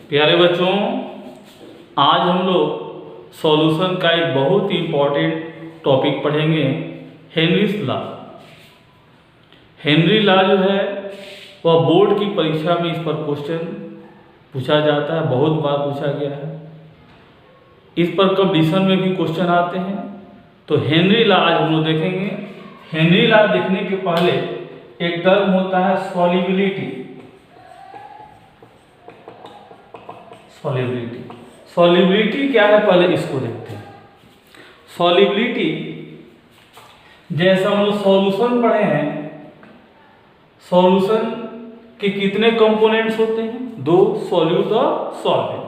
प्यारे बच्चों, आज हम लोग सॉल्यूशन का एक बहुत ही इम्पॉर्टेंट टॉपिक पढ़ेंगे, हेनरीज लॉ। हेनरी लॉ जो है वह बोर्ड की परीक्षा में इस पर क्वेश्चन पूछा जाता है, बहुत बार पूछा गया है। इस पर कंपटीशन में भी क्वेश्चन आते हैं। तो हेनरी लॉ आज हम लोग देखेंगे। हेनरी लॉ देखने के पहले एक टर्म होता है सॉल्युबिलिटी। सॉल्युबिलिटी क्या है, पहले इसको देखते हैं। सॉल्युबिलिटी, जैसे हम लोग सॉल्यूशन पढ़े हैं, सॉल्यूशन के कितने कंपोनेंट्स होते हैं? दो, सॉल्यूट और सॉल्वेंट।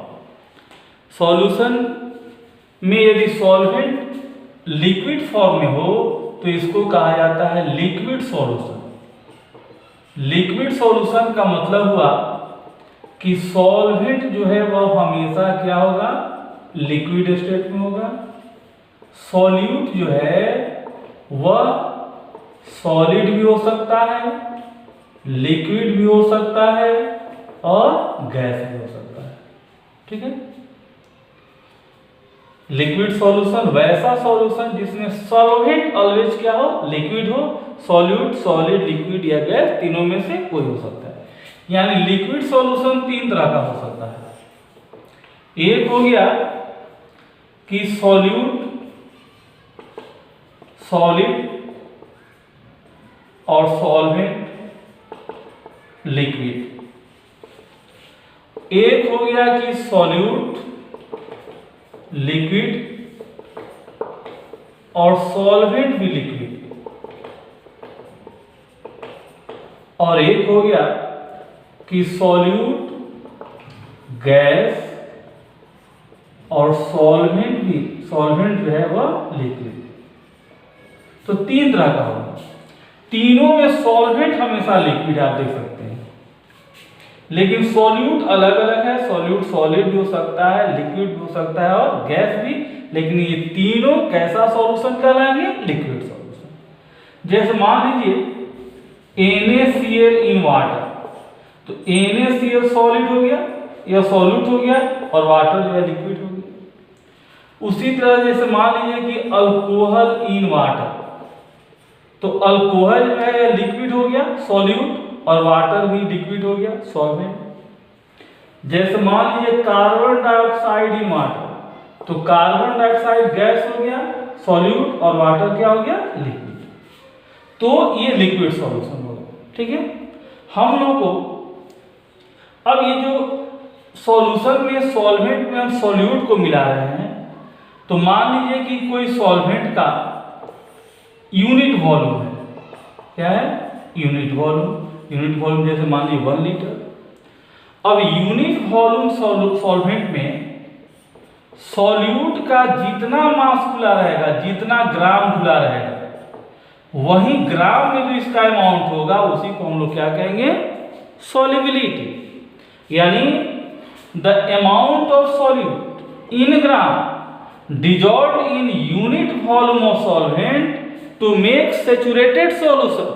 सॉल्यूशन में यदि सॉल्वेंट लिक्विड फॉर्म में हो तो इसको कहा जाता है लिक्विड सॉल्यूशन। लिक्विड सॉल्यूशन का मतलब हुआ कि सॉल्वेंट जो है वह हमेशा क्या होगा? लिक्विड स्टेट में होगा। सॉल्यूट जो है वह सॉलिड भी हो सकता है, लिक्विड भी हो सकता है और गैस भी हो सकता है। ठीक है। लिक्विड सॉल्यूशन वैसा सॉल्यूशन जिसमें सॉल्वेंट ऑलवेज क्या हो? लिक्विड हो। सॉल्यूट, सॉलिड, लिक्विड या गैस, तीनों में से कोई हो सकता है। यानी लिक्विड सॉल्यूशन तीन तरह का हो सकता है। एक हो गया कि सॉल्यूट, सॉलिड और सॉल्वेंट, लिक्विड। एक हो गया कि सॉल्यूट, लिक्विड और सॉल्वेंट भी लिक्विड। और एक हो गया कि सॉल्यूट, गैस और सॉल्वेंट जो है वह लिक्विड। तो तीन तरह का होगा। तीनों में सॉल्वेंट हमेशा लिक्विड आप देख सकते हैं, लेकिन सॉल्यूट अलग अलग है। सॉल्यूट सॉलिड भी हो सकता है, लिक्विड भी हो सकता है और गैस भी। लेकिन ये तीनों कैसा सॉल्यूशन कहलाएंगे? Liquid solution. जैसे मान लीजिए NaCl इन वाटर, तो NaCl सॉलिड हो गया या सॉल्यूट हो गया और वाटर जो है लिक्विड हो गया। उसी तरह जैसे मान लीजिए कि अल्कोहल इन वाटर, तो अल्कोहल जो है लिक्विड हो गया, सॉल्यूट, और वाटर भी लिक्विड हो गया, सॉल्वेंट। जैसे मान लीजिए कार्बन डाइऑक्साइड इन वाटर, तो कार्बन डाइऑक्साइड गैस हो गया, सॉल्यूट, और वाटर क्या हो गया? लिक्विड। तो ये लिक्विड सॉल्यूशन होगा। ठीक है। हम लोग को अब ये जो सॉल्यूशन में, सॉल्वेंट में हम सॉल्यूट को मिला रहे हैं, तो मान लीजिए कि कोई सॉल्वेंट का यूनिट वॉल्यूम है। क्या है? Unit volume. यूनिट वॉल्यूम जैसे मान लीजिए 1 लीटर। अब यूनिट वॉल्यूम सॉल्वेंट में सॉल्यूट का जितना मास खुला रहेगा, जितना ग्राम खुला रहेगा, वही ग्राम में जो इसका अमाउंट होगा उसी को हम लोग क्या कहेंगे? सॉल्युबिलिटी। यानी the amount of solute in gram dissolved in unit volume of solvent to make saturated solution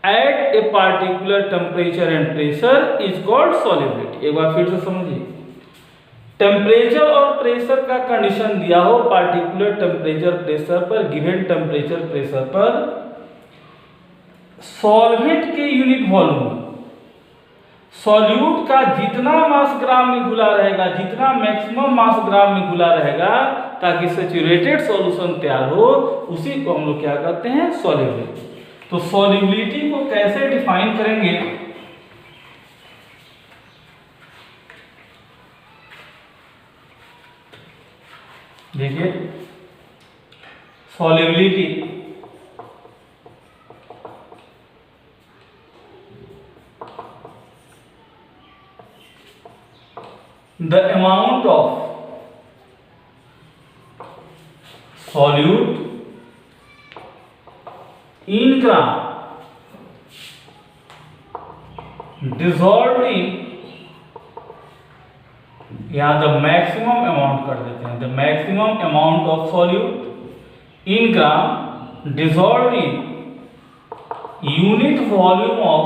at a particular temperature and pressure is called solubility। एक बार फिर से समझिए। टेम्परेचर और प्रेशर का कंडीशन दिया हो, पार्टिकुलर टेम्परेचर प्रेशर पर, given temperature pressure पर, सॉल्वेंट के यूनिट वॉल्यूम, सॉल्यूट का जितना मास ग्राम में घुला रहेगा, जितना मैक्सिमम मास ग्राम में घुला रहेगा ताकि सैचुरेटेड सॉल्यूशन तैयार हो, उसी को हम लोग क्या कहते हैं? सॉल्युबिलिटी। तो सॉल्युबिलिटी को कैसे डिफाइन करेंगे? देखिए, solubility the amount of solute in gram dissolved in, यहाँ द मैक्सिमम अमाउंट कर देते हैं, the maximum amount of solute in gram dissolved in unit volume of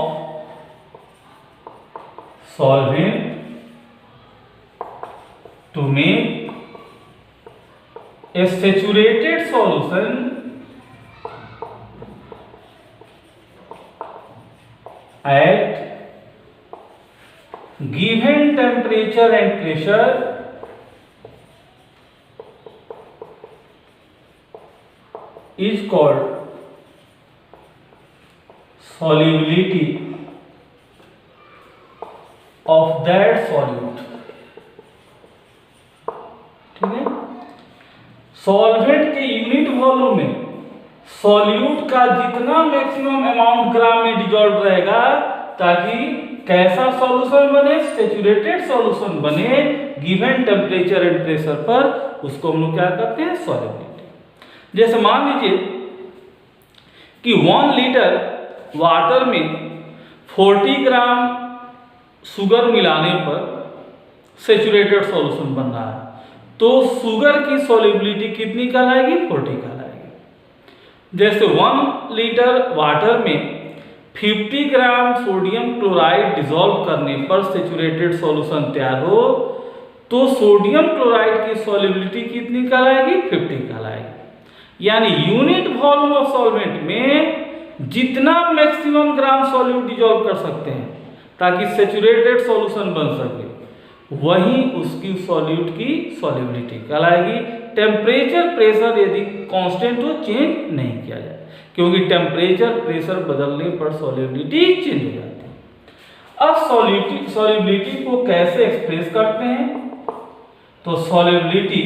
solvent to make a saturated solution at given temperature and pressure is called solubility of that solute. ठीक है, solvent के unit volume में solute का जितना maximum amount ग्राम में dissolve रहेगा ताकि कैसा सॉल्यूशन बने, सैचुरेटेड सॉल्यूशन बने गिवन टेम्परेचर एंड प्रेशर पर, उसको हम लोग क्या करते हैं, सॉल्युबिलिटी। जैसे मान लीजिए कि 1 लीटर वाटर में 40 ग्राम शुगर मिलाने पर सैचुरेटेड सॉल्यूशन बन रहा है, तो शुगर की सॉल्युबिलिटी कितनी कहलाएगी, 40 कहलाएगी। जैसे 1 लीटर वाटर में 50 ग्राम सोडियम क्लोराइड डिसॉल्व करने पर सैचुरेटेड सॉल्यूशन तैयार हो, तो सोडियम क्लोराइड की सॉल्युबिलिटी कितनी कहलाएगी, 50 कहलाएगी। यानी यूनिट वॉल्यूम ऑफ सॉल्वेंट में जितना मैक्सिमम ग्राम सॉल्यूट डिसॉल्व कर सकते हैं ताकि सैचुरेटेड सॉल्यूशन बन सके, वही उसकी सॉल्यूट की सॉल्युबिलिटी कहलाएगी। टेम्परेचर प्रेशर यदि कांस्टेंट हो, चेंज नहीं किया जाए, क्योंकि टेम्परेचर प्रेशर बदलने पर सॉल्युबिलिटी चेंज हो जाती है। अब सॉल्युबिलिटी को कैसे एक्सप्रेस करते हैं, तो सॉल्युबिलिटी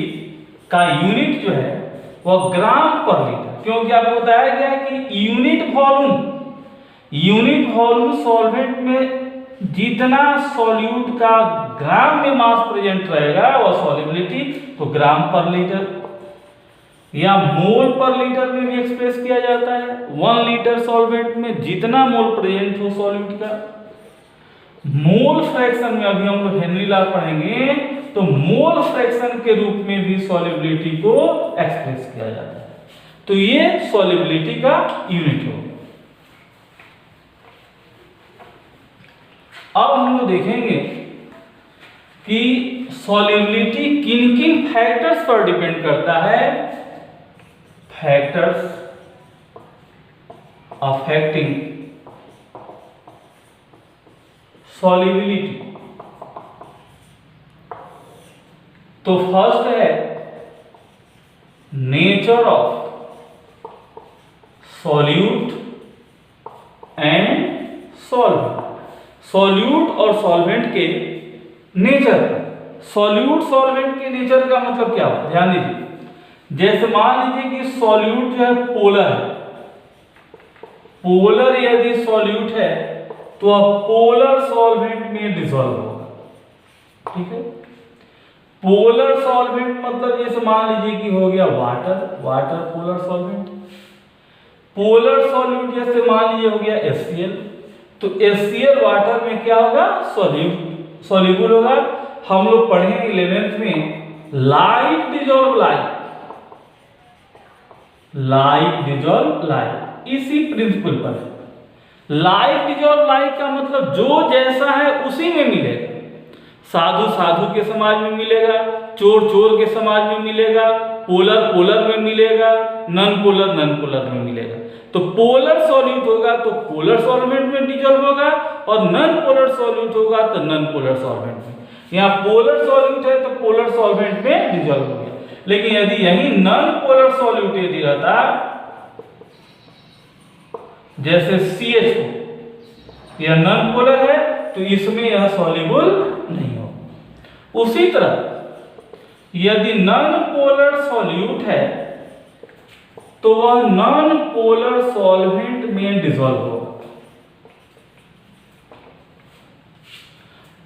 का यूनिट जो है वह ग्राम पर लीटर, क्योंकि आपको बताया गया है कि यूनिट वॉल्यूम सॉल्वेंट में जितना सॉल्यूट का ग्राम में मास प्रेजेंट रहेगा वह सॉल्युबिलिटी, तो ग्राम पर लीटर या मोल पर लीटर में भी एक्सप्रेस किया जाता है। 1 लीटर सॉल्वेंट में जितना मोल प्रेजेंट हो सॉल्यूट का, मोल फ्रैक्शन में अभी हम लोग हेनरी लॉ पढ़ेंगे, तो मोल फ्रैक्शन के रूप में भी सॉल्युबिलिटी को एक्सप्रेस किया जाता है। तो ये सॉल्युबिलिटी का यूनिट हो। अब हम लोग देखेंगे कि सॉल्युबिलिटी किन किन फैक्टर्स पर डिपेंड करता है। फैक्टर्स अफेक्टिंग सॉल्युबिलिटी, तो फर्स्ट है nature of solute and solvent. Solute और सॉल्वेंट के नेचर, सॉल्यूट सॉल्वेंट के नेचर का मतलब क्या होता है, ध्यान दीजिए। जैसे मान लीजिए कि सॉल्यूट जो है पोलर है, पोलर यदि सॉल्यूट है तो अब पोलर सॉल्वेंट में डिसॉल्व होगा, ठीक है। पोलर सॉल्वेंट मतलब जैसे मान लीजिए कि हो गया water, water polar solvent. Polar solute जैसे मान लीजिए हो गया HCl, तो HCl वाटर में क्या होगा, सॉल्यूबल होगा। हम लोग पढ़े 11th में लाइक डिसॉल्व लाइक, इसी प्रिंसिपल पर। लाइक डिसॉल्व लाइक का मतलब जो जैसा है उसी में मिलेगा। साधु साधु के समाज में मिलेगा, चोर चोर के समाज में मिलेगा, पोलर पोलर में मिलेगा, नन पोलर में मिलेगा। तो पोलर सॉल्यूट होगा तो पोलर सॉल्वेंट में डिसॉल्व होगा, और नन पोलर सॉल्यूट होगा तो नन पोलर सॉल्वेंट में। यहाँ पोलर सॉल्यूट है तो पोलर सॉल्वेंट में डिसॉल्व हो गया। लेकिन यदि यही नन पोलर सॉल्यूट यदि रहता, जैसे CH4, यह नन पोलर है तो इसमें यह सॉल्युबल नहीं होगा। उसी तरह यदि नन पोलर सॉल्यूट है तो वह नॉन पोलर सॉल्वेंट में डिसॉल्व होगा,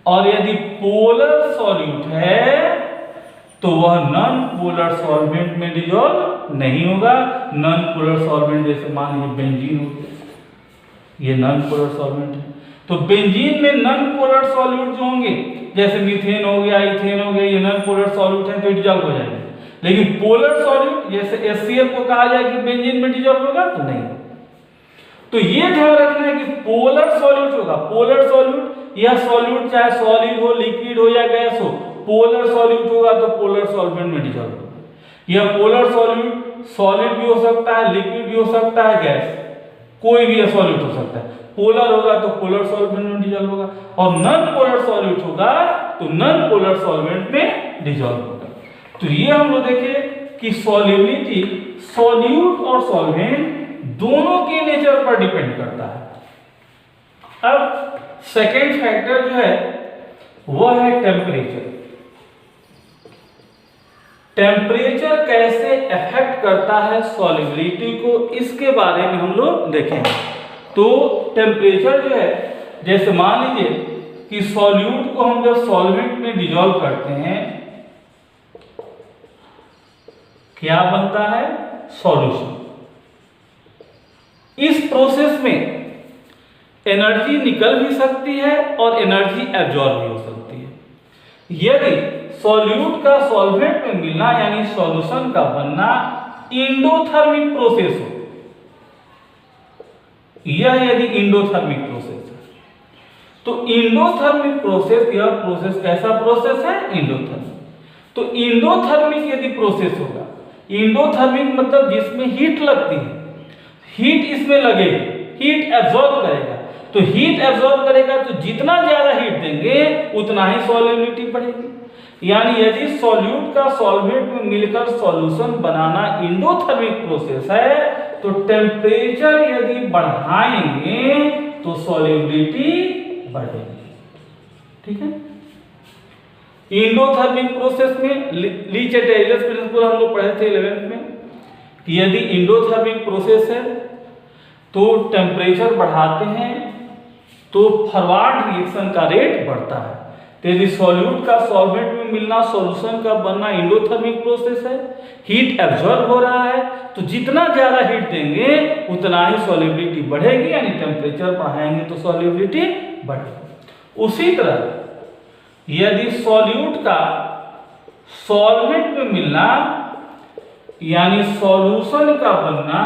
और यदि पोलर सॉल्यूट है तो वह नॉन पोलर सॉल्वेंट में डिसॉल्व नहीं होगा। नॉन पोलर सॉल्वेंट जैसे मान लीजिए बेंजीन हो गया, ये नॉन पोलर सॉल्वेंट है। तो बेंजीन में नॉन पोलर सॉल्यूट जो होंगे, जैसे मीथेन हो गया, इथेन हो गया, ये नॉन पोलर सॉल्यूट है तो डिसॉल्व हो जाएंगे। लेकिन पोलर सॉल्यूट जैसे HCl को कहा जाए कि बेंजीन में डिसॉल्व होगा, तो नहीं। तो ये ध्यान रखना है कि पोलर सॉल्यूट होगा, पोलर सॉल्यूट, यह सॉल्यूट चाहे सॉलिड हो, लिक्विड हो या गैस हो, पोलर सॉल्यूट होगा तो पोलर सॉल्वेंट में डिजॉल्व होगा। यह पोलर सॉल्यूट सॉलिड भी हो सकता है, लिक्विड भी हो सकता है, गैस, कोई भी सॉल्यूट हो सकता है। पोलर होगा तो पोलर सॉल्वेंट में डिजॉल्व होगा, और नॉन पोलर सॉल्यूट होगा तो नॉन पोलर सॉल्वेंट में डिजॉल्व होगा। तो ये हम लोग देखे कि सॉल्युबिलिटी सॉल्यूट और सॉल्वेंट दोनों के नेचर पर डिपेंड करता है। अब सेकेंड फैक्टर जो है वह है टेम्परेचर। टेम्परेचर कैसे अफेक्ट करता है सॉल्युबिलिटी को, इसके बारे में हम लोग देखेंगे। तो टेम्परेचर जो है, जैसे मान लीजिए कि सॉल्यूट को हम जब सॉल्वेंट में डिजॉल्व करते हैं, क्या बनता है? सॉल्यूशन। इस प्रोसेस में एनर्जी निकल भी सकती है और एनर्जी एब्जॉर्ब भी हो सकती है। यदि सॉल्यूट का सॉल्वेंट में मिलना यानी सॉल्यूशन का बनना इंडोथर्मिक प्रोसेस हो, यह यदि इंडोथर्मिक प्रोसेस है, तो इंडोथर्मिक प्रोसेस, यह प्रोसेस कैसा प्रोसेस है? इंडोथर्मिक। तो इंडोथर्मिक यदि प्रोसेस होगा, इंडोथर्मिक मतलब जिसमें हीट लगती है, हीट इसमें लगेगी, हीट एब्जॉर्ब करेगा, तो हीट एब्जॉर्ब करेगा तो जितना ज्यादा हीट देंगे उतना ही सॉल्युबिलिटी बढ़ेगी। यानी यदि सॉल्यूट का सॉल्वेंट में मिलकर सॉल्यूशन बनाना इंडोथर्मिक प्रोसेस है, तो टेम्परेचर यदि बढ़ाएंगे तो सॉल्युबिलिटी बढ़ेगी। ठीक है। इंडोथर्मिक प्रोसेस में ली-चाटर्जियस प्रिंसिपल हम लोग पढ़े थे 11th में कि यदि इंडोथर्मिक प्रोसेस है तो टेम्परेचर बढ़ाते हैं तो फॉरवर्ड रिएक्शन का रेट बढ़ता है। तो यदि सॉल्यूट का सॉल्वेंट में मिलना सॉल्यूशन का बनना इंडोथर्मिक प्रोसेस है, हीट एब्जॉर्ब हो रहा है, तो जितना ज्यादा हीट देंगे उतना ही सॉल्युबिलिटी बढ़ेगी, यानी टेम्परेचर बढ़ाएंगे तो सॉल्युबिलिटी बढ़ेगी। उसी तरह यदि सॉल्यूट का सॉल्वेंट में मिलना यानी सॉल्यूशन का बनना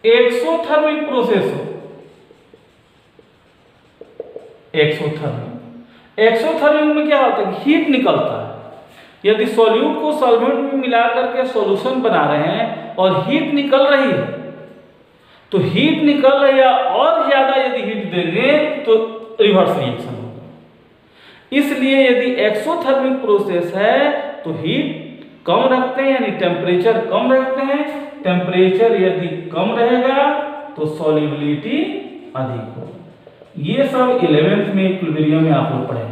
एक्सोथर्मिक प्रोसेस हो, एक्सोथर्मिक में क्या होता है? हीट निकलता है। यदि सॉल्यूट को सॉल्वेंट में मिला करके सॉल्यूशन बना रहे हैं और हीट निकल रही है, तो हीट निकल रही है और ज्यादा यदि हीट देंगे तो रिवर्स रिएक्शन होगा। इसलिए यदि एक्सोथर्मिक प्रोसेस है तो हीट कम रखते हैं, यानी टेम्परेचर कम रखते हैं। टेम्परेचर यदि कम रहेगा तो सॉल्युबिलिटी अधिक होगी। ये सब 11th में इक्विलिब्रियम में आप लोग पढ़े।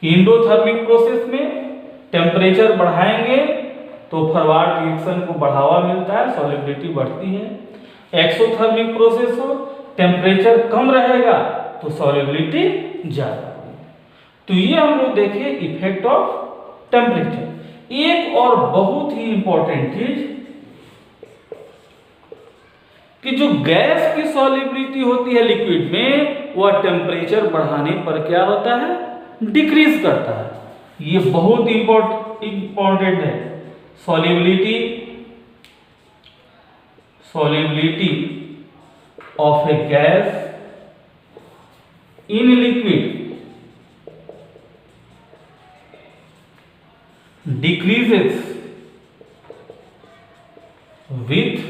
इंडोथर्मिक प्रोसेस में टेम्परेचर बढ़ाएंगे तो फॉरवर्ड रिएक्शन को बढ़ावा मिलता है, सॉल्युबिलिटी बढ़ती है। एक्सोथर्मिक प्रोसेस हो, टेम्परेचर कम रहेगा तो सॉल्युबिलिटी ज्यादा होगी। तो ये हम लोग देखे इफेक्ट ऑफ टेम्परेचर। एक और बहुत ही इंपॉर्टेंट चीज कि जो गैस की सॉल्युबिलिटी होती है लिक्विड में, वह टेम्परेचर बढ़ाने पर क्या होता है? डिक्रीज करता है। ये बहुत इंपॉर्टेंट है। Solubility of a gas in liquid decreases with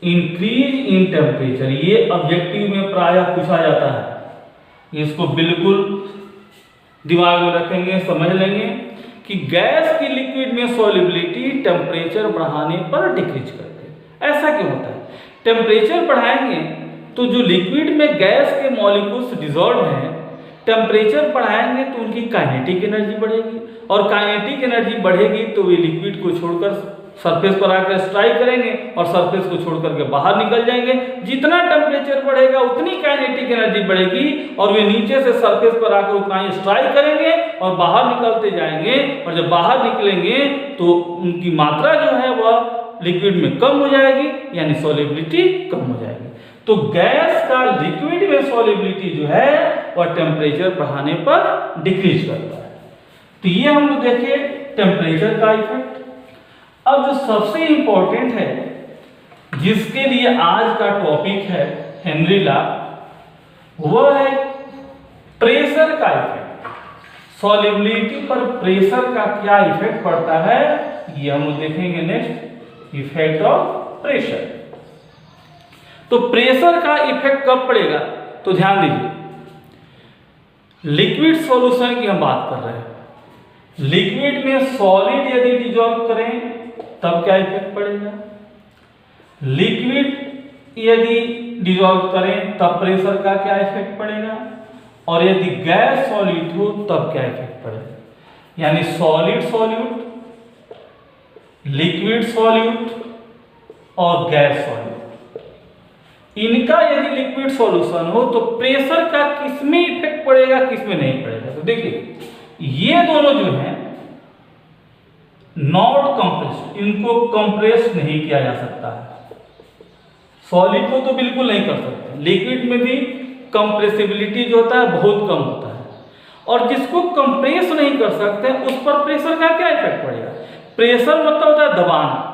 increase in temperature। ये ऑब्जेक्टिव में प्रायः पूछा जाता है, इसको बिल्कुल दिमाग में रखेंगे, समझ लेंगे कि गैस की लिक्विड में सॉल्युबिलिटी टेम्परेचर बढ़ाने पर डिक्रीज करती है। ऐसा क्यों होता है? टेम्परेचर बढ़ाएंगे तो जो लिक्विड में गैस के मॉलिक्यूल्स डिसॉल्व हैं, टेम्परेचर बढ़ाएंगे तो उनकी काइनेटिक एनर्जी बढ़ेगी, और काइनेटिक एनर्जी बढ़ेगी तो वे लिक्विड को छोड़कर सरफेस पर आकर स्ट्राइक करेंगे और सरफेस को छोड़कर के बाहर निकल जाएंगे। जितना टेम्परेचर बढ़ेगा उतनी काइनेटिक एनर्जी बढ़ेगी और वे नीचे से सरफेस पर आकर उतना ही स्ट्राइक करेंगे और बाहर निकलते जाएंगे, और जब बाहर निकलेंगे तो उनकी मात्रा जो है वह लिक्विड में कम हो जाएगी, यानी सॉल्युबिलिटी कम हो जाएगी। तो गैस का लिक्विड में सॉल्युबिलिटी जो है वह टेम्परेचर बढ़ाने पर डिक्रीज करता है। तो ये हम लोग देखे टेम्परेचर का इफेक्ट। अब जो सबसे इंपॉर्टेंट है, जिसके लिए आज का टॉपिक है हेनरी लॉ, वह है प्रेशर का इफेक्ट। सॉल्युबिलिटी पर प्रेशर का क्या इफेक्ट पड़ता है, ये हम लोग देखेंगे नेक्स्ट, इफेक्ट ऑफ प्रेशर। तो प्रेशर का इफेक्ट कब पड़ेगा, तो ध्यान दीजिए, लिक्विड सॉल्यूशन की हम बात कर रहे हैं। लिक्विड में सॉलिड यदि डिसॉल्व करें तब क्या इफेक्ट पड़ेगा, लिक्विड यदि डिसॉल्व करें तब प्रेशर का क्या इफेक्ट पड़ेगा, और यदि गैस सॉलिड हो तब क्या इफेक्ट पड़ेगा। यानी सॉलिड सॉल्यूट, लिक्विड सॉल्यूट और गैस सॉल्यूट, इनका यदि लिक्विड सॉल्यूशन हो तो प्रेशर का किसमें इफेक्ट पड़ेगा, किसमें नहीं पड़ेगा। तो देखिए ये दोनों जो हैं नॉट कंप्रेस्ड, इनको कंप्रेस नहीं किया जा सकता है। सॉलिड को तो बिल्कुल नहीं कर सकते, लिक्विड में भी कंप्रेसिबिलिटी जो होता है बहुत कम होता है, और जिसको कंप्रेस नहीं कर सकते उस पर प्रेशर का क्या इफेक्ट पड़ेगा। प्रेशर मतलब होता है दबाना,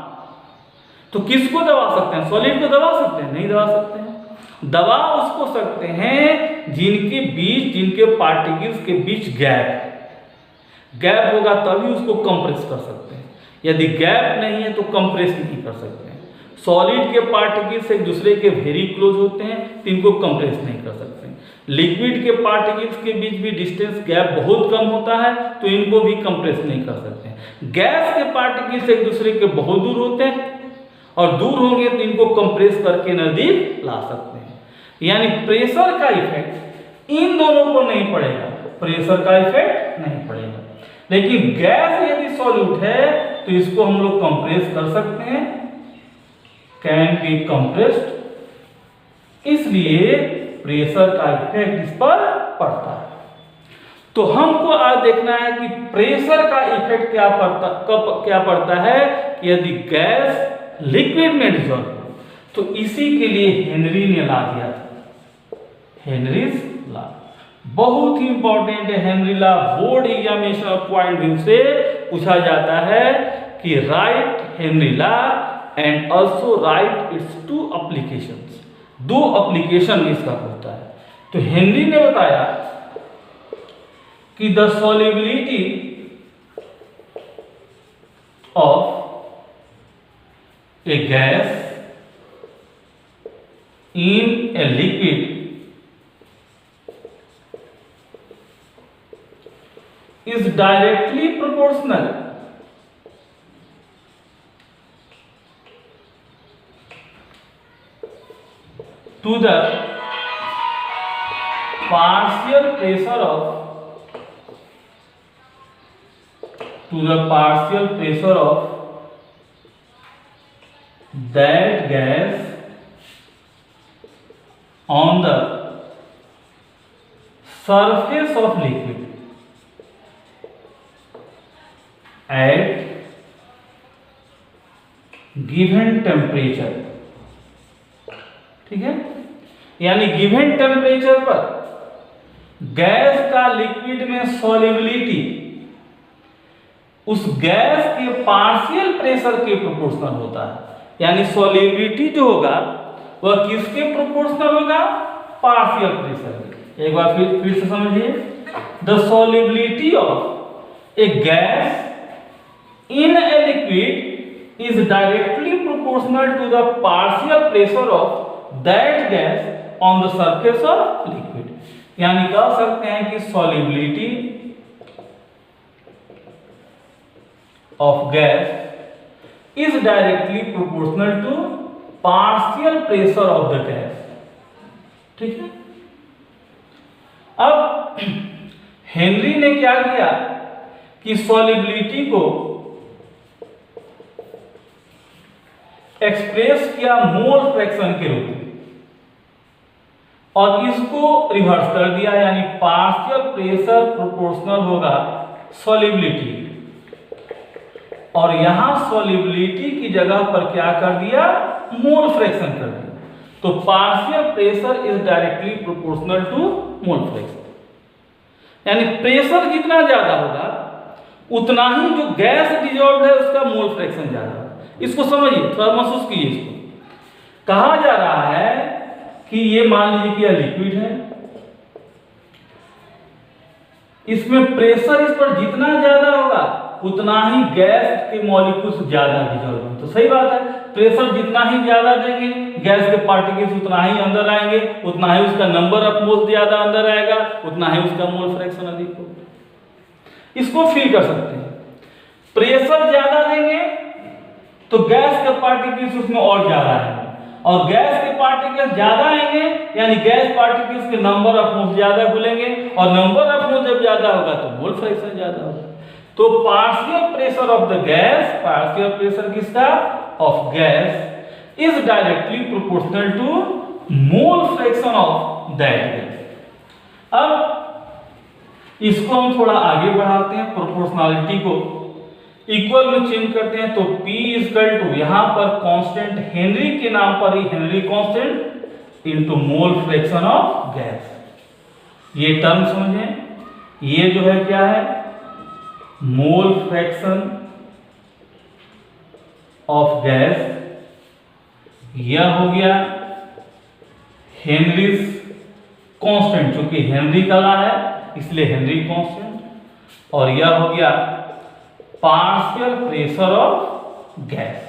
तो किसको दबा सकते हैं, सॉलिड को दबा सकते हैं, नहीं दबा सकते हैं। दबा उसको सकते हैं जिनके बीच, जिनके पार्टिकल्स के बीच गैप होगा तभी उसको कंप्रेस कर सकते हैं, यदि गैप नहीं है तो कंप्रेस नहीं कर सकते हैं। सॉलिड के पार्टिकल्स एक दूसरे के वेरी क्लोज होते हैं तो इनको कंप्रेस नहीं कर सकते। लिक्विड के पार्टिकल्स के बीच भी डिस्टेंस गैप बहुत कम होता है तो इनको भी कंप्रेस नहीं कर सकते। गैस के पार्टिकल्स एक दूसरे के बहुत दूर होते हैं और दूर होंगे तो इनको कंप्रेस करके नजदीक ला सकते हैं। यानी प्रेशर का इफेक्ट इन दोनों को नहीं पड़ेगा, प्रेशर का इफेक्ट नहीं पड़ेगा। लेकिन गैस यदि सॉल्यूट है तो इसको हम लोग कंप्रेस कर सकते हैं, कैन बी कंप्रेस्ड, इसलिए प्रेशर का इफेक्ट इस पर पड़ता है। तो हमको आज देखना है कि प्रेशर का इफेक्ट क्या पड़ता, कब क्या पड़ता है, यदि गैस लिक्विड में डिसॉल्व हो। तो इसी के लिए हेनरी ने ला दिया था, हेनरीज लॉ बहुत ही इंपॉर्टेंट है। Henry law board examination point view से पूछा जाता है कि write Henry law and also write its two applications, दो एप्लीकेशन में इसका होता है। तो हेनरी ने बताया कि the solubility of a gas in a liquid is directly proportional to the partial pressure of that gas on the surface of liquid at given temperature। ठीक है, यानी गिवन टेम्परेचर पर गैस का लिक्विड में solubility उस gas के partial pressure के proportional होता है। यानी सॉल्युबिलिटी जो होगा वह किसके प्रोपोर्शनल होगा, पार्शियल प्रेशर। एक बार फिर से समझिए, the solubility of a gas in a liquid is directly proportional to the partial pressure of that gas on the surface of liquid. यानी कह सकते हैं कि solubility of gas is directly proportional to partial pressure of the gas। ठीक है, अब Henry ने क्या किया कि सॉल्युबिलिटी को एक्सप्रेस किया मोल फ्रैक्शन के रूप में और इसको रिवर्स कर दिया, यानी पार्शियल प्रेशर प्रोपोर्शनल होगा सॉल्युबिलिटी, और यहां सॉल्युबिलिटी की जगह पर क्या कर दिया, मोल फ्रैक्शन कर दिया। तो partial pressure is directly proportional to mole fraction, यानी प्रेशर जितना ज्यादा होगा उतना ही जो गैस डिसॉल्व है उसका मोल फ्रैक्शन ज्यादा होगा। इसको समझिए, थोड़ा महसूस कीजिए। इसको कहा जा रहा है कि ये मान लीजिए कि यह लिक्विड है, इसमें प्रेशर इस पर जितना ज्यादा होगा उतना ही गैस के मॉलिक्यूल्स ज्यादा डिजॉल्व होंगे। तो सही बात है, प्रेशर जितना ही ज्यादा देंगे गैस के पार्टिकल्स उतना ही अंदर आएंगे, उतना ही उसका नंबर ऑफ मोल्स ज्यादा अंदर आएगा, उतना ही उसका मोल फ्रैक्शन अधिक होगा। इसको फील कर सकते हैं। प्रेशर ज्यादा देंगे तो गैस के पार्टिकल्स उसमें और ज्यादा आएंगे, और गैस के पार्टिकल्स ज्यादा आएंगे यानी गैस पार्टिकल्स के नंबर ऑफ मोल्स ज्यादा खुलेंगे, और नंबर ऑफ मोल जब ज्यादा होगा तो मोल फ्रैक्शन ज्यादा होगा। तो partial pressure of the gas, partial pressure किसका? Of gas is directly proportional to mole fraction of that gas. अब इसको हम थोड़ा आगे बढ़ाते हैं, प्रोपोर्शनलिटी को इक्वल में चेंज करते हैं। तो P इक्वल टू यहां पर कांस्टेंट हेनरी के नाम पर ही Henry constant into mole fraction of gas. ये टर्म समझें, ये जो है क्या है? मोल फ्रैक्शन ऑफ गैस, यह हो गया हेनरीज कांस्टेंट, क्योंकि हेनरी का ला है इसलिए हेनरी कांस्टेंट, और यह हो गया पार्शियल प्रेशर ऑफ गैस।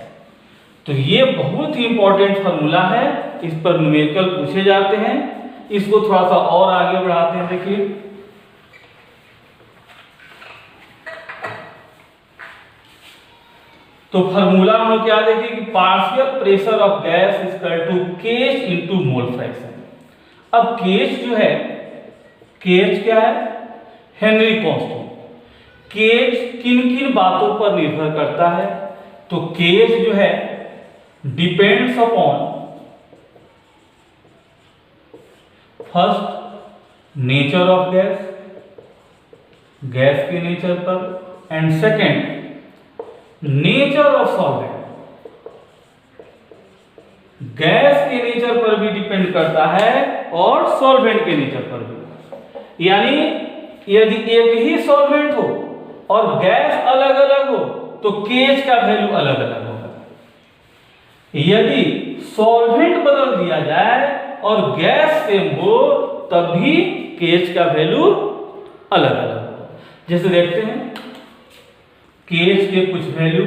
तो ये बहुत ही इंपॉर्टेंट फार्मूला है, इस पर न्यूमेरिकल पूछे जाते हैं। इसको थोड़ा सा और आगे बढ़ाते हैं। देखिए तो फार्मूला हम लोग क्या देखें कि partial pressure of gas is equal to KH into mole fraction. अब केएच जो है, केएच क्या है? Henry constant. केएच किन किन बातों पर निर्भर करता है? तो केएच जो है depends upon first nature of gas, gas के नेचर पर, and second nature of solvent, gas के नेचर पर भी डिपेंड करता है और सॉल्वेंट के नेचर पर भी। यानी यदि एक ही सॉल्वेंट हो और गैस अलग अलग हो तो केएच का वैल्यू अलग अलग होगा। यदि सॉल्वेंट बदल दिया जाए और गैस सेम हो तब भी केएच का वैल्यू अलग अलग होगा। जैसे देखते हैं केएच के कुछ वैल्यू,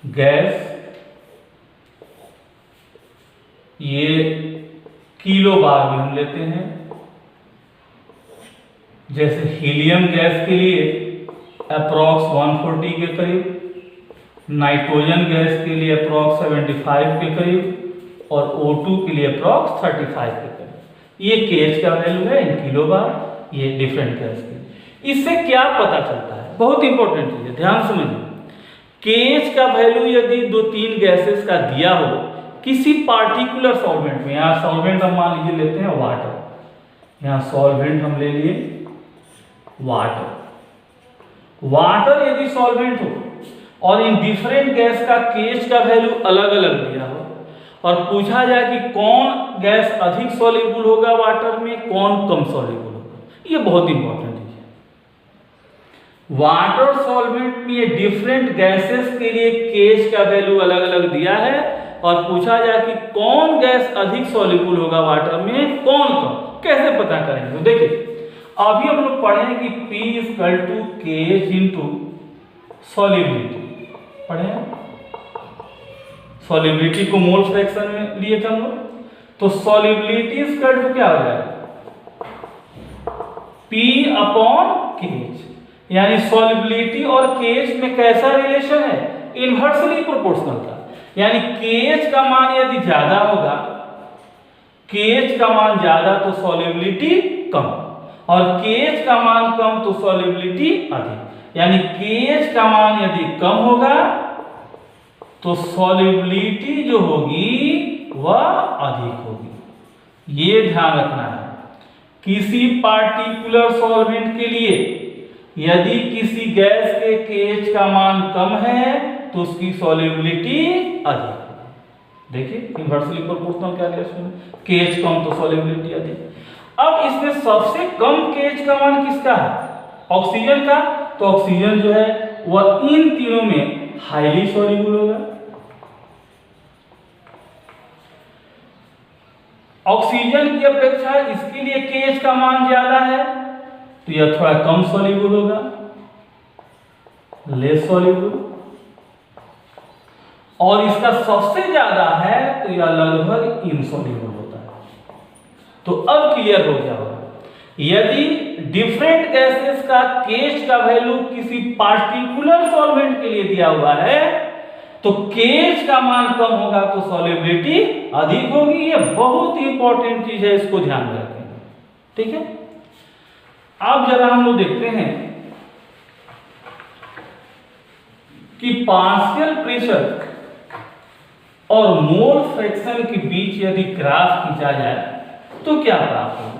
गैस ये किलो बार में हम लेते हैं। जैसे हीलियम गैस के लिए अप्रॉक्स 140 के करीब, नाइट्रोजन गैस के लिए अप्रॉक्स 75 के करीब, और O2 के लिए अप्रॉक्स 35 के करीब। ये केएच का वैल्यू है इन किलो बार, ये डिफरेंट गैस के। इससे क्या पता चलता है? बहुत इंपॉर्टेंट चीज है, ध्यान समझिए। केएच का वैल्यू यदि 2-3 गैसेस का दिया हो किसी पार्टिकुलर सॉल्वेंट में, यहाँ सॉल्वेंट हम मान लीजिए लेते हैं वाटर, यहाँ सॉल्वेंट हम ले लिए वाटर। वाटर यदि सॉल्वेंट हो और इन डिफरेंट गैस का केएच का वैल्यू अलग अलग दिया हो और पूछा जाए कि कौन गैस अधिक सॉल्युबल होगा वाटर में, कौन कम सॉल्युबल होगा, ये बहुत इंपॉर्टेंट चीज है। वाटर सॉल्वेंट में डिफरेंट गैसेस के लिए केएच का वैल्यू अलग अलग दिया है और पूछा जाए कि कौन गैस अधिक सॉल्युबल होगा वाटर में, कौन कम, कैसे पता करेंगे? तो देखिए अभी हम लोग पढ़े कि P equal to KH into solubility, पढ़े सॉल्युबिलिटी को मोल फ्रैक्शन में लिए थे हम लोग। तो सॉल्युबिलिटी इक्वल टू क्या हो जाएगा? P अपॉन केएच, यानी सॉल्युबिलिटी और केएच में कैसा रिलेशन है? इनवर्सली प्रोपोर्शनल का। यानी केएच का मान यदि ज्यादा होगा, केएच का मान ज्यादा तो सॉल्युबिलिटी कम, और केएच का मान कम तो सॉल्युबिलिटी अधिक। यानी केएच का मान यदि कम होगा तो सॉल्युबिलिटी जो होगी वह अधिक होगी। ये ध्यान रखना है। किसी पार्टिकुलर सॉल्वेंट के लिए यदि किसी गैस के केएच का मान कम है तो उसकी सॉल्युबिलिटी अधिक होगी। देखिए इनवर्सली प्रोपोर्शनल क्या रिलेशन, केएच कम तो सॉल्युबिलिटी अधिक। अब इसमें सबसे कम केएच का मान किसका है? ऑक्सीजन का। तो ऑक्सीजन जो है वह इन तीनों में हाईली सॉल्युबल होगा। ऑक्सीजन की अपेक्षा इसके लिए केएच का मान ज्यादा है, तो यह थोड़ा कम सॉल्युबल होगा, लेस सॉल्युबल, और इसका सबसे ज्यादा है तो यह लगभग इनसॉल्युबल होता है। तो अब क्लियर हो गया होगा, यदि डिफरेंट गैसेस का KH का वैल्यू किसी पार्टिकुलर सॉल्वेंट के लिए दिया हुआ है तो KH का मान कम होगा तो सॉल्युबिलिटी अधिक होगी। ये बहुत ही इंपॉर्टेंट चीज है, इसको ध्यान में रखें, ठीक है। अब जरा हम लोग देखते हैं कि पार्शियल प्रेशर और मोल फ्रैक्शन के बीच यदि ग्राफ खींचा जाए तो क्या प्राप्त होगा।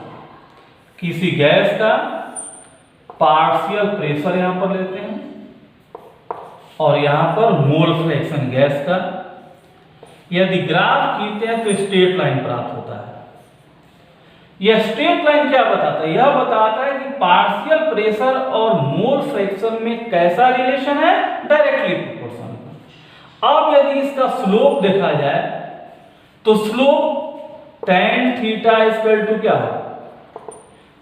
किसी गैस का पार्शियल प्रेशर यहां पर लेते हैं और यहां पर मोल फ्रैक्शन गैस का, यदि ग्राफ खींचते हैं तो स्ट्रेट लाइन प्राप्त होता है। यह स्ट्रेट लाइन क्या बताता है, यह बताता है कि पार्शियल प्रेशर और मोल फ्रैक्शन में कैसा रिलेशन है, डायरेक्टली प्रोपोर्शनल। अब यदि इसका स्लोप देखा जाए तो slope tan theta equal to क्या है,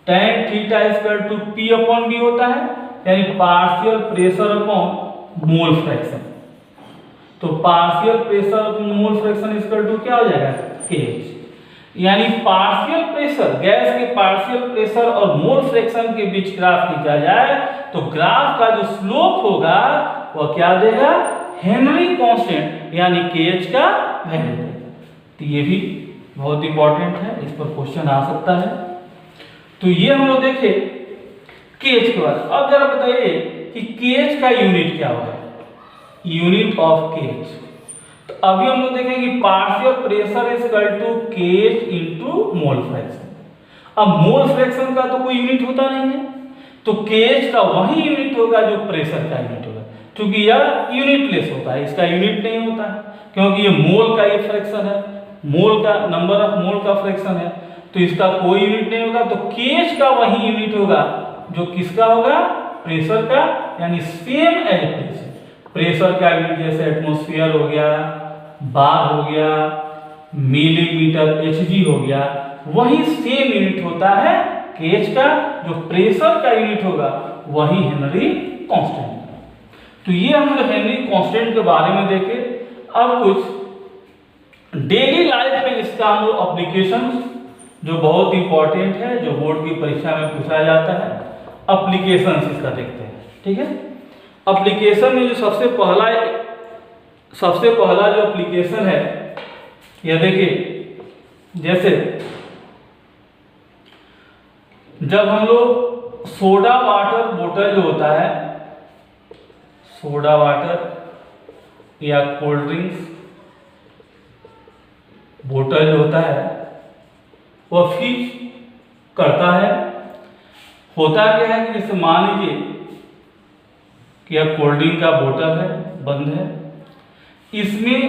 tan theta equal to P upon B होता है, यानी partial pressure upon mole fraction. तो partial pressure upon mole fraction equal to क्या हो जाएगा, KH। यानी पार्शियल प्रेशर, गैस के पार्शियल प्रेशर और मोल फ्रैक्शन के बीच ग्राफ खींचा जाए तो ग्राफ का जो स्लोप होगा वह क्या देगा, हेनरी कांस्टेंट यानी KH का वैल्यू देगा। तो ये भी बहुत इंपॉर्टेंट है, इस पर क्वेश्चन आ सकता है। तो ये हम लोग देखे KH के बाद। अब जरा बताइए कि KH का यूनिट क्या होगा, यूनिट ऑफ KH। तो अभी हम लोग देखेंगे partial pressure is equal to KH into mole fraction. अब मोल फ्रैक्शन का तो कोई यूनिट होता नहीं है, तो KH का वही यूनिट होगा जो प्रेशर का यूनिट होगा, क्योंकि यह यूनिटलेस होता है, इसका यूनिट नहीं होता है, क्योंकि ये मोल का ये फ्रैक्शन है, मोल का नंबर ऑफ मोल का फ्रैक्शन है, तो इसका कोई यूनिट नहीं होगा। तो KH का वही यूनिट होगा जो किसका होगा, प्रेशर का, यानी सेम एज प्रेशर। प्रेशर का यूनिट जैसे एटमॉस्फेयर हो गया, बार हो गया, मिलीमीटर Hg हो गया, वही सेम यूनिट होता है KH का, जो प्रेशर का यूनिट होगा वही हेनरी कांस्टेंट। तो ये हम लोग हेनरी कांस्टेंट के बारे में देखे। अब कुछ डेली लाइफ में इसका हम लोग एप्लीकेशन जो बहुत इंपॉर्टेंट है, जो बोर्ड की परीक्षा में पूछा जाता है, एप्लीकेशन इसका देखते हैं, ठीक है। एप्लीकेशन में जो सबसे पहला जो एप्लीकेशन है, यह देखिए, जैसे जब हम लोग सोडा वाटर बोतल जो होता है, सोडा वाटर या कोल्ड ड्रिंक्स बोतल जो होता है वह फील करता है। होता क्या है कि जैसे मान लीजिए कि यह कोल्ड ड्रिंक का बोतल है, बंद है, इसमें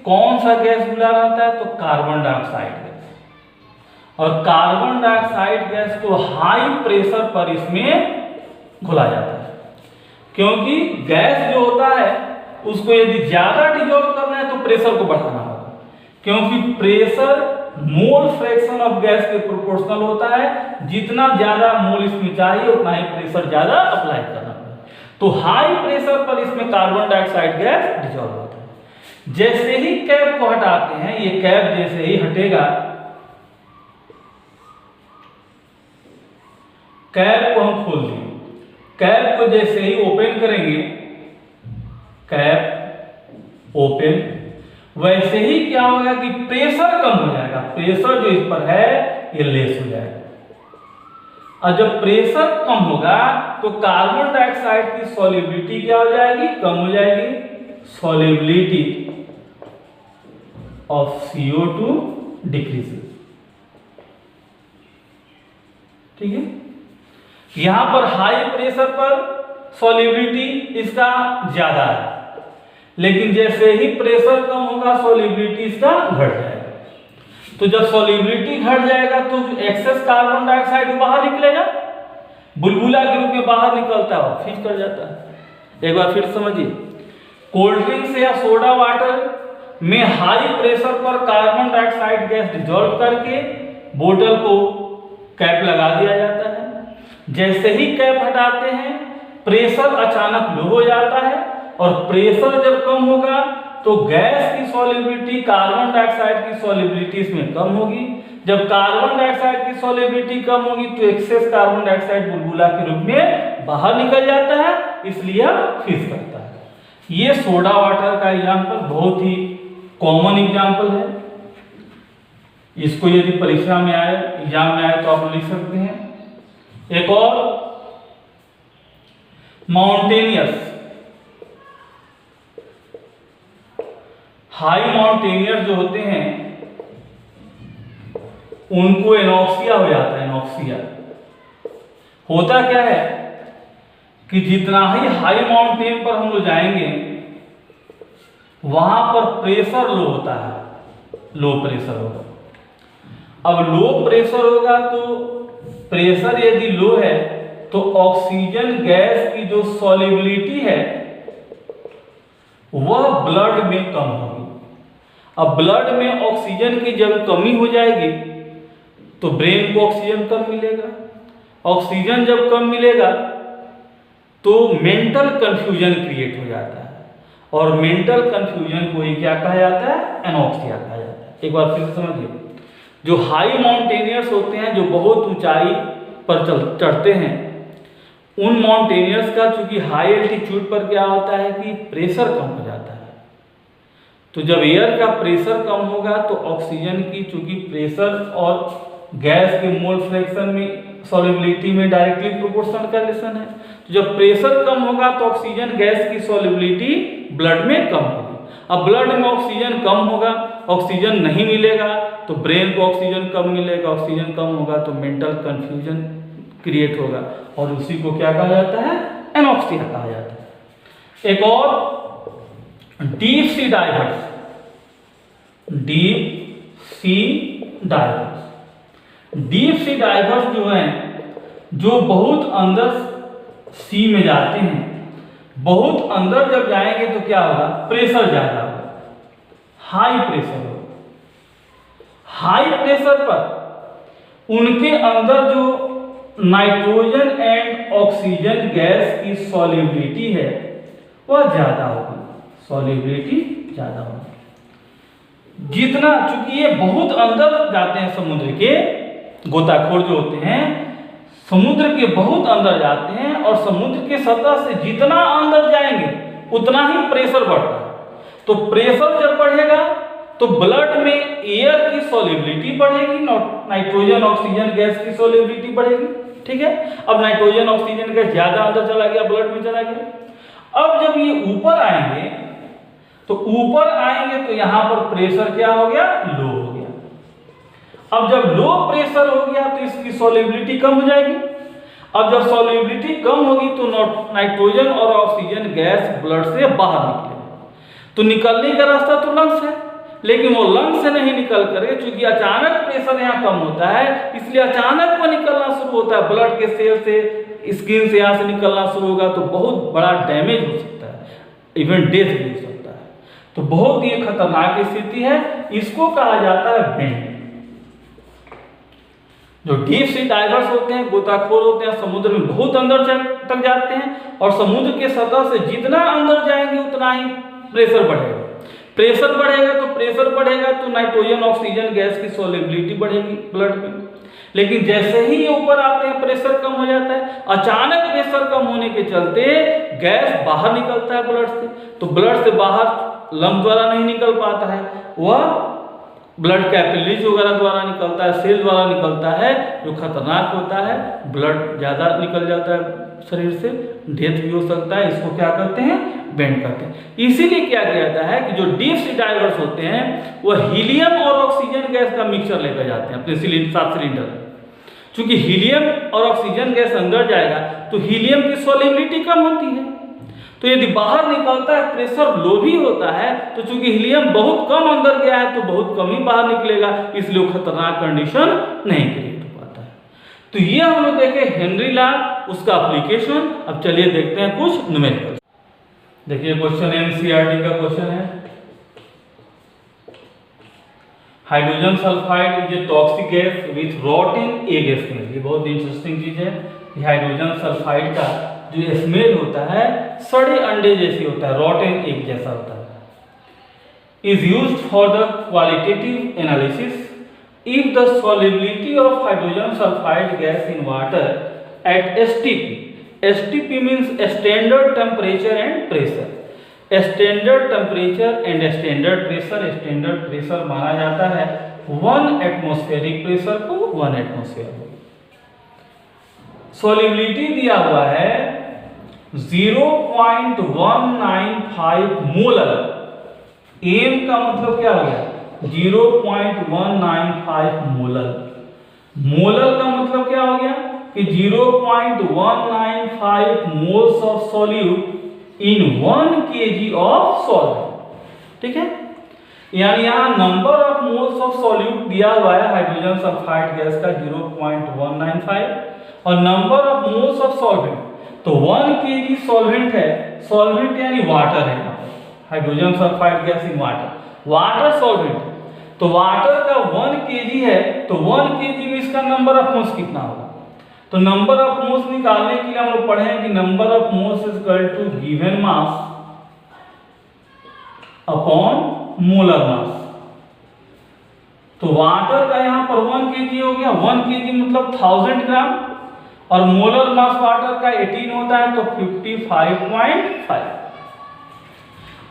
कौन सा गैस मिला रहता है, तो कार्बन डाइऑक्साइड गैस। और कार्बन डाइऑक्साइड गैस को हाई प्रेशर पर इसमें घुला जाता है, क्योंकि गैस जो होता है उसको यदि ज्यादा डिजोल्व करना है तो प्रेशर को बढ़ाना होगा, क्योंकि pressure mole fraction of gas के प्रोपोर्शनल होता है। जितना ज्यादा मोल इसमें चाहिए उतना ही प्रेशर ज्यादा अप्लाई करना पड़ेगा। तो हाई प्रेशर पर इसमें कार्बन डाइऑक्साइड गैस डिजोल्व होता है। जैसे ही कैप को हटाते हैं, ये कैप जैसे ही हटेगा, कैप को हम खोल देंगे, कैप को जैसे ही ओपन करेंगे, कैप ओपन, वैसे ही क्या होगा कि प्रेशर कम हो जाएगा, प्रेशर जो इस पर है ये लेस हो जाएगा। और जब प्रेशर कम होगा तो कार्बन डाइऑक्साइड की सॉल्युबिलिटी क्या हो जाएगी, कम हो जाएगी। सॉल्युबिलिटी ऑफ CO2 डिक्रीजेस, ठीक है। यहां पर हाई प्रेशर पर सॉल्युबिलिटी इसका ज्यादा है, लेकिन जैसे ही प्रेशर कम होगा सॉल्युबिलिटी इसका घट जाएगा। तो जब सॉल्युबिलिटी घट जाएगा तो एक्सेस कार्बन डाइऑक्साइड बाहर निकलेगा, बुलबुला के रूप में बाहर निकलता है, फिक्स कर जाता है। एक बार फिर समझिए, कोल्ड ड्रिंक्स या सोडा वाटर में हाई प्रेशर पर कार्बन डाइऑक्साइड गैस डिजोल्व करके बोतल को कैप लगा दिया जाता है। जैसे ही कैप हटाते हैं प्रेशर अचानक लो हो जाता है, और प्रेशर जब कम होगा तो गैस की सॉल्युबिलिटी, कार्बन डाइऑक्साइड की सॉल्युबिलिटी इसमें कम होगी। जब कार्बन डाइऑक्साइड की सॉल्युबिलिटी कम होगी तो एक्सेस कार्बन डाइऑक्साइड बुलबुला के रूप में बाहर निकल जाता है, इसलिए फिश करता है। ये सोडा वाटर का एग्जाम्पल बहुत ही कॉमन एग्जाम्पल है। इसको यदि परीक्षा में आए, एग्जाम में आए तो आप लिख सकते हैं। एक और माउंटेनियस, हाई माउंटेनियर जो होते हैं उनको एनॉक्सिया हो जाता है। एनॉक्सिया होता क्या है कि जितना ही हाई माउंटेन पर हम लोग जाएंगे वहां पर प्रेशर लो होता है, लो प्रेशर होगा। अब लो प्रेशर होगा तो प्रेशर यदि लो है तो ऑक्सीजन गैस की जो सॉल्युबिलिटी है वह ब्लड में कम होगी। अब ब्लड में ऑक्सीजन की जब कमी हो जाएगी तो ब्रेन को ऑक्सीजन कम मिलेगा। ऑक्सीजन जब कम मिलेगा तो मेंटल कंफ्यूजन क्रिएट हो जाता है, और मेंटल कंफ्यूजन को ही क्या कहा जाता है? एनॉक्सिया कहा जाता है। एक बार फिर से समझिए, जो हाई माउंटेनियर्स होते हैं, जो बहुत ऊंचाई पर चढ़ते हैं, उन माउंटेनियर्स का चूंकि हाई एल्टीट्यूड पर क्या होता है कि प्रेशर कम हो जाता है। तो जब एयर का प्रेशर कम होगा तो ऑक्सीजन की चूंकि प्रेशर और गैस के मोल फ्रैक्शन में सॉल्युबिलिटी में डायरेक्टली प्रोपोर्शनल का रिलेशन है। तो जब प्रेशर कम होगा तो ऑक्सीजन गैस की सॉल्युबिलिटी ब्लड में कम होगी। अब ब्लड में ऑक्सीजन कम होगा, ऑक्सीजन नहीं मिलेगा तो ब्रेन को ऑक्सीजन कम मिलेगा, ऑक्सीजन कम होगा तो मेंटल कंफ्यूजन क्रिएट होगा, और उसी को क्या कहा जाता है? एनॉक्सिया कहा जाता है। एक और deep sea diverse, deep sea diverse. Deep sea diverse जो हैं, जो बहुत अंदर सी में जाते हैं, बहुत अंदर जब जाएंगे तो क्या होगा? प्रेशर ज्यादा होगा, हाई प्रेशर होगा। हाई प्रेशर पर उनके अंदर जो नाइट्रोजन एंड ऑक्सीजन गैस की सॉल्युबिलिटी है वह ज्यादा होगी, सॉल्युबिलिटी ज्यादा होगी। जितना, चूंकि ये बहुत अंदर जाते हैं समुद्र के, गोताखोर जो होते हैं समुद्र के बहुत अंदर जाते हैं, और समुद्र के सतह से जितना अंदर जाएंगे उतना ही प्रेशर बढ़ता है। तो प्रेशर जब बढ़ेगा तो ब्लड में एयर की सॉल्युबिलिटी बढ़ेगी, नाइट्रोजन ऑक्सीजन गैस की सॉल्युबिलिटी बढ़ेगी। ठीक है, अब नाइट्रोजन ऑक्सीजन गैस ज्यादा अंदर चला गया, ब्लड में चला गया। अब जब ये ऊपर आएंगे तो ऊपर आएंगे तो यहां पर प्रेशर क्या हो गया? लो हो गया। अब जब लो प्रेशर हो गया तो इसकी सॉल्युबिलिटी कम हो जाएगी। अब जब सॉल्युबिलिटी कम होगी तो नाइट्रोजन और ऑक्सीजन गैस ब्लड से बाहर निकलेगा। तो निकलने का रास्ता तो लंग्स है, लेकिन वो लंग्स से नहीं निकल करके, चूंकि अचानक प्रेशर यहाँ कम होता है इसलिए अचानक वो निकलना शुरू होता है। ब्लड के सेल से, स्किन से यहाँ से निकलना शुरू होगा तो बहुत बड़ा डैमेज हो सकता है, इवन डेथ भी हो सकता है। तो बहुत ही खतरनाक स्थिति है, इसको कहा जाता है बेंड। जो डीप सी डाइवर्स होते हैं, गोताखोर होते हैं, समुद्र में बहुत अंदर तक जाते हैं, और समुद्र के सतह से जितना अंदर जाएंगे उतना ही प्रेशर बढ़ेगा। प्रेशर बढ़ेगा तो प्रेशर बढ़ेगा तो नाइट्रोजन ऑक्सीजन गैस की सॉल्युबिलिटी बढ़ेगी ब्लड में। लेकिन जैसे ही ये ऊपर आते हैं प्रेशर कम हो जाता है। अचानक प्रेशर कम होने के चलते गैस बाहर निकलता है ब्लड से, तो ब्लड से बाहर लंग द्वारा नहीं निकल पाता है, वह ब्लड कैपिलरीज वगैरह द्वारा निकलता है, सेल द्वारा निकलता है, जो खतरनाक होता है। ब्लड ज़्यादा निकल जाता है शरीर से, डेथ भी हो सकता है। इसको क्या करते हैं? बेंड करते हैं। इसीलिए क्या किया जाता है कि जो डीप सी डाइवर्स होते हैं वह हीलियम और ऑक्सीजन गैस का मिक्सचर लेकर जाते हैं अपने सात सिलेंडर। चूंकि हीलियम और ऑक्सीजन गैस अंदर जाएगा तो हीलियम की सॉल्युबिलिटी कम होती है, तो यदि बाहर निकलता है प्रेशर लो भी होता है तो चूंकि हीलियम बहुत कम अंदर गया है तो बहुत कम ही बाहर निकलेगा, इसलिए खतरनाक कंडीशन नहीं क्रिएट हो पाता है। तो ये हम लोग देखे हेनरी लॉ, उसका एप्लीकेशन। अब चलिए देखते हैं कुछ न्यूमेरिकल। देखिए क्वेश्चन एनसीईआरटी का क्वेश्चन है, hydrogen sulphide is a toxic gas with rotten eggs smell. ये बहुत इंटरेस्टिंग चीज है, हाइड्रोजन सल्फाइड का जो स्मेल होता है सड़े अंडे जैसी होता है, रॉटेन एग जैसा होता है। Is used for the qualitative analysis if the solubility of hydrogen sulfide gas in water at STP, STP means standard temperature and pressure, standard temperature and standard pressure माना जाता है 1 atmospheric pressure को 1 atmosphere। solubility दिया हुआ है 0.195 molar, m का मतलब क्या हो गया 0.195 मोलर, मोलर का मतलब क्या हो गया कि 0.195 moles of solute in 1 kg of solvent. ठीक है, यानी यहाँ number of moles of solute दिया हुआ है हाइड्रोजन सल्फाइड गैस का 0.195 और number of moles of solvent, तो 1 kg सॉल्वेंट है, सॉल्वेंट यानी वाटर है, hydrogen sulphide gas in water solvent, तो वाटर का 1 kg है, तो 1 kg में इसका नंबर ऑफ मोल्स कितना होगा, तो नंबर ऑफ मोल्स निकालने के लिए हम लोग पढ़े हैं कि number of moles is equal to given mass upon molar mass. तो वाटर का यहाँ पर 1 kg हो गया, 1 kg मतलब 1000 ग्राम और मोलर मास वाटर का 18 होता है तो 55.5।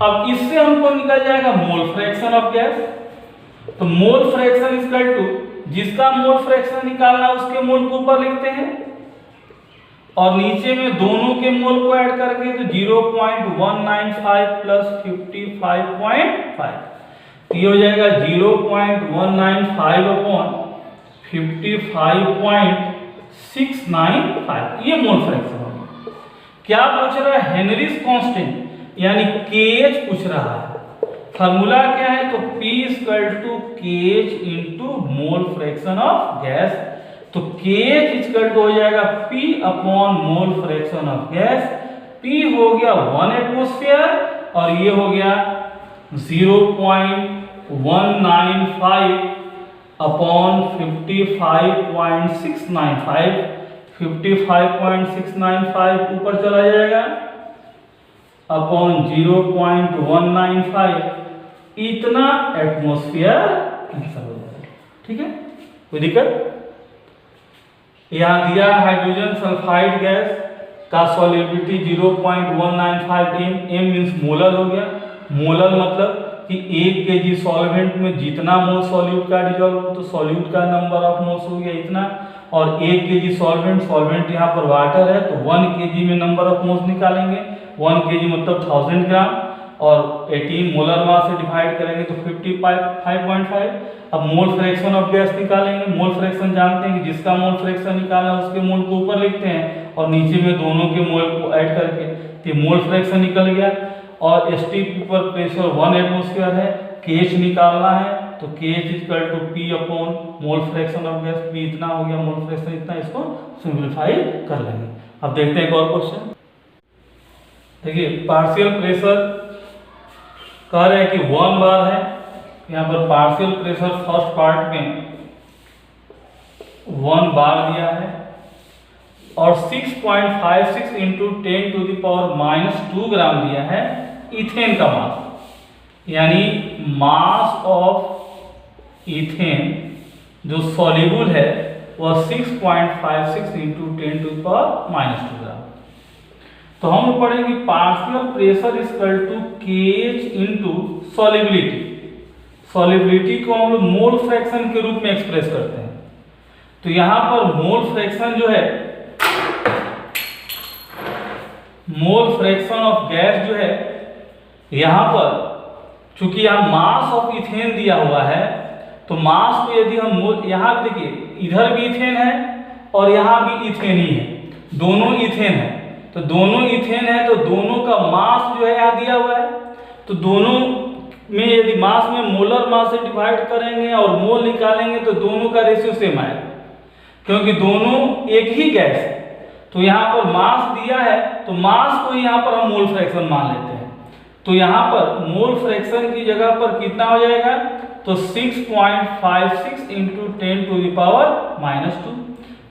अब इससे हमको निकल जाएगा मोल फ्रैक्शन ऑफ गैस, तो mole fraction is equal to जिसका मोल फ्रैक्शन निकालना उसके मोल को ऊपर लिखते हैं और नीचे में दोनों के मोल को ऐड करके तो 0.195 प्लस 55.5 ये हो जाएगा 0.195 अपॉन 55.695, ये मोल फ्रैक्शन होगा। क्या पूछ रहा है हेनरीज कांस्टेंट यानी KH पूछ रहा है, फार्मूला क्या है तो P equal to KH into mole fraction of gas, तो KH इक्वल टू हो जाएगा P upon mole fraction of gas, P हो गया 1 एटमॉस्फेयर और ये हो गया 0.195 अपॉन 55.695, 55.695 ऊपर चला जाएगा अपॉन 0.195, इतना एटमॉस्फेयर कैंसिल हो जाएगा। ठीक है, कोई दिक्कत? यहाँ दिया हाइड्रोजन सल्फाइड गैस का सॉल्युबिलिटी 0.195 m मींस मोलर हो गया। मोलर मतलब कि 1 kg सॉल्वेंट में जितना मोल सॉल्यूट का डिजॉल्व हो तो सॉल्यूट का नंबर ऑफ मोल्स हो गया इतना, और 1 kg सॉल्वेंट यहाँ पर वाटर है तो 1 kg में नंबर ऑफ मोल्स निकालेंगे, 1 kg मतलब 1000 ग्राम और 18 मोलर मास से डिवाइड करेंगे तो 55.5। अब मोल फ्रैक्शन ऑफ गैस निकालेंगे, मोल फ्रैक्शन जानते हैं कि जिसका मोल फ्रैक्शन निकालना उसके मोल को ऊपर लिखते हैं और नीचे में दोनों के मोल को ऐड करके तो मोल फ्रैक्शन निकल गया। और STP पर प्रेशर 1 एटमॉस्फेयर है, KH निकालना है तो KH equal to P upon mole fraction of gas, P इतना हो गया, मोल फ्रैक्शन इतना, इसको सिंपलीफाई कर लेंगे। अब देखते हैं एक और क्वेश्चन। देखिए पार्शियल प्रेशर कह रहे हैं कि 1 बार है, यहाँ पर पार्शियल प्रेशर फर्स्ट पार्ट में 1 बार दिया है और 6.56 into 10 to the power -2 gram दिया है इथेन का मास, यानी मास ऑफ इथेन जो सॉल्युबल है वह 6.56 into 10 to the power -2 gram. तो हम पढ़ेंगे partial pressure equal to KH into solubility. Solubility को हम लोग मोल फ्रैक्शन के रूप में एक्सप्रेस करते हैं, तो यहाँ पर मोल फ्रैक्शन जो है, मोल फ्रैक्शन ऑफ गैस जो है, यहाँ पर चूंकि यहाँ मास ऑफ इथेन दिया हुआ है तो मास को यदि हम यहाँ देखिए इधर भी इथेन है और यहाँ भी इथेन ही है, दोनों इथेन है, तो दोनों इथेन है तो दोनों का मास जो है यहाँ दिया हुआ है, तो दोनों में यदि मास में मोलर मास से डिवाइड करेंगे और मोल निकालेंगे तो दोनों का रेशियो सेम आएगा, क्योंकि दोनों एक ही गैस है। तो यहाँ पर मास दिया है तो मास को यहाँ पर हम मोल फ्रैक्शन मान लेते हैं, तो यहाँ पर मोल फ्रैक्शन की जगह पर कितना हो जाएगा तो 6.56 इंटू 10 टू द पावर -2।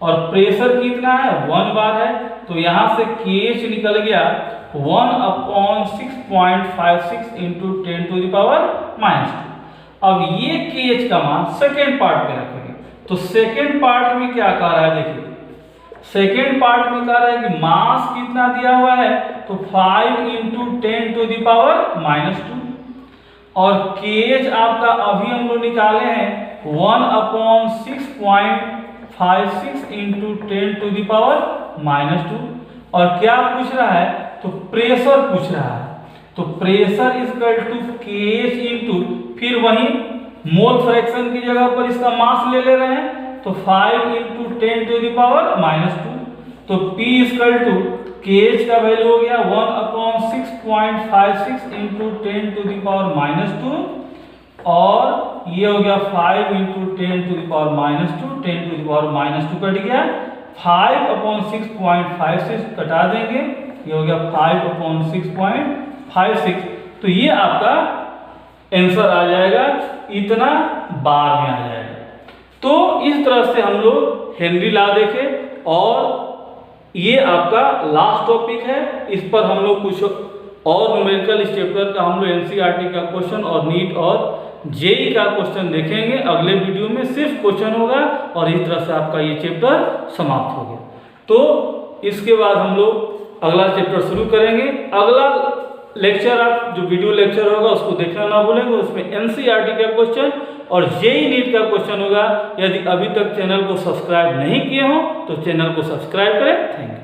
और प्रेशर कितना है 1 बार है, तो यहाँ से KH निकल गया 1/6.56 इंटू 10⁻²। अब ये KH का मान सेकेंड पार्ट में रखेंगे। तो सेकेंड पार्ट में क्या कह रहा है, देखिए सेकेंड पार्ट में कह रहा है कि मास कितना दिया हुआ है, तो 5 इंटू 10⁻²। और KH आपका अभी हम लोग निकाले हैं 1/6.56 इंटू 10⁻²। और क्या पूछ रहा है, तो प्रेशर पूछ रहा है। तो pressure equal to KH into फिर वही मोल फ्रैक्शन की जगह पर इसका मास ले रहे हैं, तो 5 इंटू 10⁻²। तो P इक्वल टू KH का वैल्यू हो गया 1/6.56 इंटू 10⁻², और ये हो गया 5 इंटू 10⁻², 10⁻² कट गया, 5/6.56 कटा देंगे, ये हो गया 5/6.56। तो ये आपका आंसर आ जाएगा, इतना बार में आ जाएगा। तो इस तरह से हम लोग हेनरी लॉ देखे, और ये आपका लास्ट टॉपिक है। इस पर हम लोग कुछ और न्यूमेरिकल इस चैप्टर का हम लोग NCERT का क्वेश्चन और नीट और JEE का क्वेश्चन देखेंगे। अगले वीडियो में सिर्फ क्वेश्चन होगा, और इस तरह से आपका ये चैप्टर समाप्त हो गया। तो इसके बाद हम लोग अगला चैप्टर शुरू करेंगे। अगला लेक्चर आप जो वीडियो लेक्चर होगा उसको देखना ना भूलेंगे, उसमें NCERT का क्वेश्चन और JEE नीट का क्वेश्चन होगा। यदि अभी तक चैनल को सब्सक्राइब नहीं किए हो तो चैनल को सब्सक्राइब करें। Thank you.